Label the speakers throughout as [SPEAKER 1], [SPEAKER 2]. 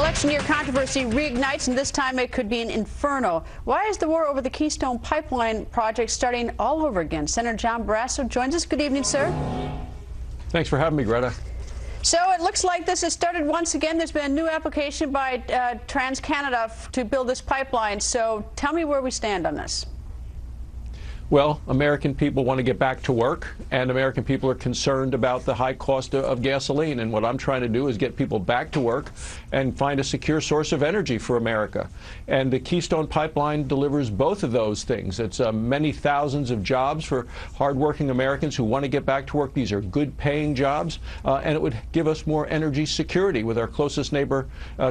[SPEAKER 1] Election year controversy reignites, and this time it could be an inferno. Why is the war over the Keystone Pipeline project starting all over again? Senator John Barrasso joins us. Good evening, sir.
[SPEAKER 2] Thanks for having me, Greta.
[SPEAKER 1] So it looks like this has started once again. There's been a new application by TransCanada to build this pipeline. So tell me where we stand on this.
[SPEAKER 2] Well, American people want to get back to work, and American people are concerned about the high cost of gasoline. And what I'm trying to do is get people back to work and find a secure source of energy for America. And the Keystone Pipeline delivers both of those things. It's many thousands of jobs for hardworking Americans who want to get back to work. These are good-paying jobs, and it would give us more energy security with our closest neighbor,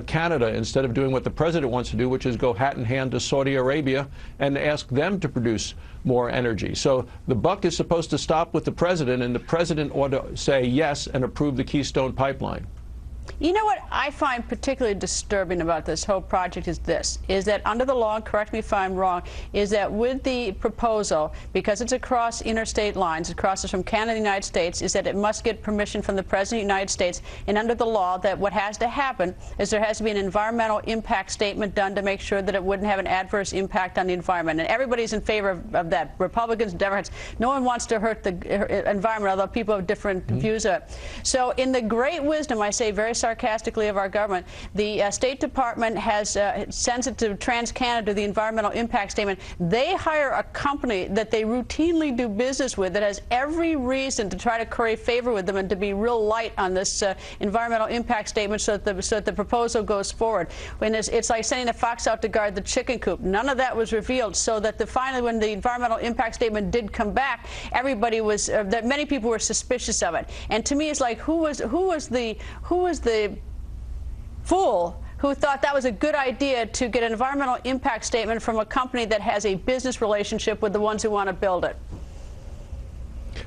[SPEAKER 2] Canada, instead of doing what the president wants to do, which is go hat in hand to Saudi Arabia and ask them to produce more energy. So the buck is supposed to stop with the president, and the president ought to say yes and approve the Keystone Pipeline.
[SPEAKER 1] You know what I find particularly disturbing about this whole project is this, is that under the law, correct me if I'm wrong, is that with the proposal, because it's across interstate lines, it crosses from Canada to the United States, is that it must get permission from the President of the United States, and under the law that what has to happen is there has to be an environmental impact statement done to make sure that it wouldn't have an adverse impact on the environment. And everybody's in favor of that. Republicans, Democrats, no one wants to hurt the environment, although people have different views of it. So in the great wisdom, I say very sarcastically, of our government, the State Department has sends it to TransCanada, the environmental impact statement. They hire a company that they routinely do business with that has every reason to try to curry favor with them and to be real light on this environmental impact statement so that the proposal goes forward. When it's like sending a fox out to guard the chicken coop. None of that was revealed, so that finally when the environmental impact statement did come back, everybody was that many people were suspicious of it. And to me, it's like who was the fool who thought that was a good idea to get an environmental impact statement from a company that has a business relationship with the ones who want to build it?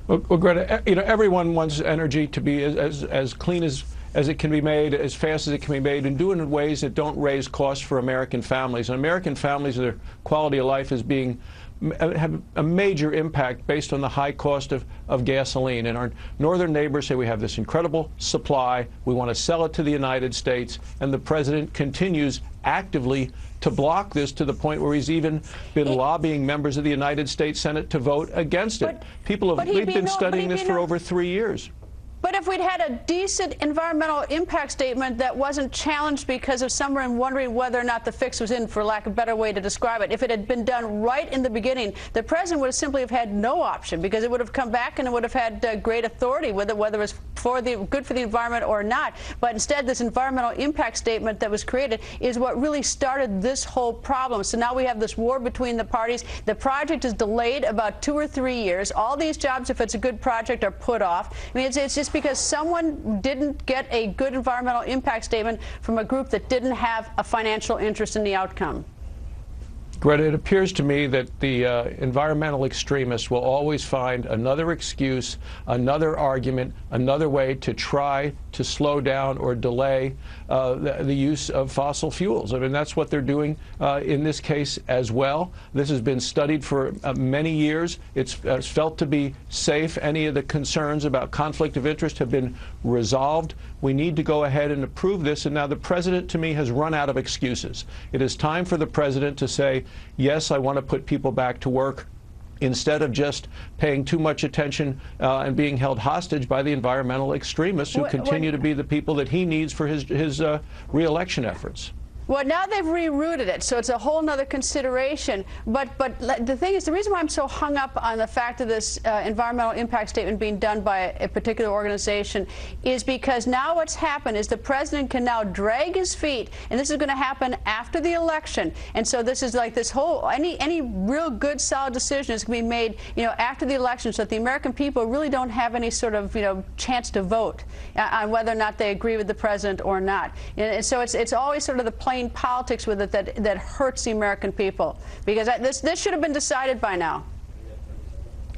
[SPEAKER 2] Well, Greta, you know, everyone wants energy to be as clean as it can be made, as fast as it can be made, and do it in ways that don't raise costs for American families. And American families, their quality of life is have a major impact based on the high cost of gasoline. And our northern neighbors say we have this incredible supply, we want to sell it to the United States, and the president continues actively to block this to the point where he's even been lobbying members of the United States Senate to vote against it. We've been studying this for over 3 years.
[SPEAKER 1] But if we'd had a decent environmental impact statement that wasn't challenged because of someone wondering whether or not the fix was in, for lack of a better way to describe it, if it had been done right in the beginning, the president would simply have had no option, because it would have come back and it would have had great authority with it, whether it was good for the environment or not. But instead, this environmental impact statement that was created is what really started this whole problem. So now we have this war between the parties. The project is delayed about 2 or 3 years. All these jobs, if it's a good project, are put off. I mean, it's just because someone didn't get a good environmental impact statement from a group that didn't have a financial interest in the outcome.
[SPEAKER 2] Greta, it appears to me that the environmental extremists will always find another excuse, another argument, another way to try to slow down or delay the use of fossil fuels. I mean, that's what they're doing in this case as well. This has been studied for many years. It's felt to be safe. Any of the concerns about conflict of interest have been resolved. We need to go ahead and approve this. And now the president, to me, has run out of excuses. It is time for the president to say, yes, I want to put people back to work, instead of just paying too much attention and being held hostage by the environmental extremists who continue to be the people that he needs for his re-election efforts.
[SPEAKER 1] Well, now they've rerouted it, so it's a whole other consideration. But the thing is, the reason why I'm so hung up on the fact of this environmental impact statement being done by a particular organization is because now what's happened is the president can now drag his feet, and this is going to happen after the election. And so this is like this whole, any real good, solid decision is going to be made, you know, after the election, so that the American people really don't have any sort of, you know, chance to vote on whether or not they agree with the president or not. And so it's always sort of the plain politics with it that hurts the American people, because this should have been decided by now.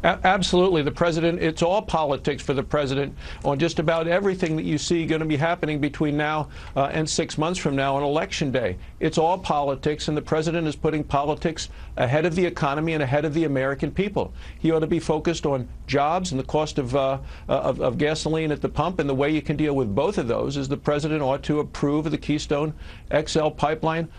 [SPEAKER 2] Absolutely. The president, it's all politics for the president on just about everything that you see going to be happening between now and 6 months from now on Election Day. It's all politics, and the president is putting politics ahead of the economy and ahead of the American people. He ought to be focused on jobs and the cost of gasoline at the pump, and the way you can deal with both of those is the president ought to approve of the Keystone XL pipeline.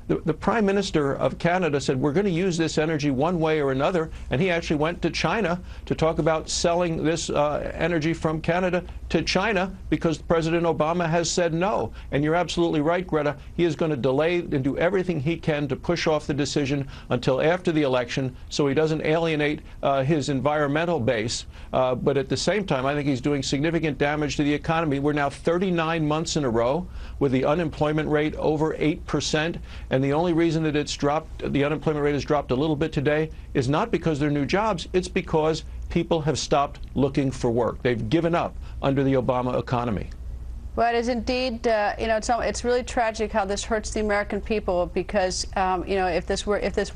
[SPEAKER 2] The Prime Minister of Canada said, we're going to use this energy one way or another, and he actually went to China to talk about selling this energy from Canada to China because President Obama has said no. And you're absolutely right, Greta. He is going to delay and do everything he can to push off the decision until after the election so he doesn't alienate his environmental base. But at the same time, I think he's doing significant damage to the economy. We're now 39 months in a row with the unemployment rate over 8%. And the only reason that it's dropped, the unemployment rate has dropped a little bit today, is not because there are new jobs. It's because people have stopped looking for work. They've given up under the Obama economy.
[SPEAKER 1] Well, it is indeed, it's really tragic how this hurts the American people because, if this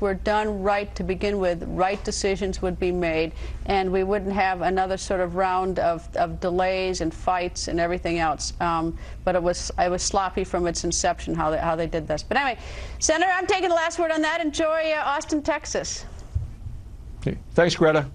[SPEAKER 1] were done right to begin with, right decisions would be made, and we wouldn't have another sort of round of delays and fights and everything else. But it was sloppy from its inception how they did this. But anyway, Senator, I'm taking the last word on that. Enjoy Austin, Texas.
[SPEAKER 2] Thanks, Greta.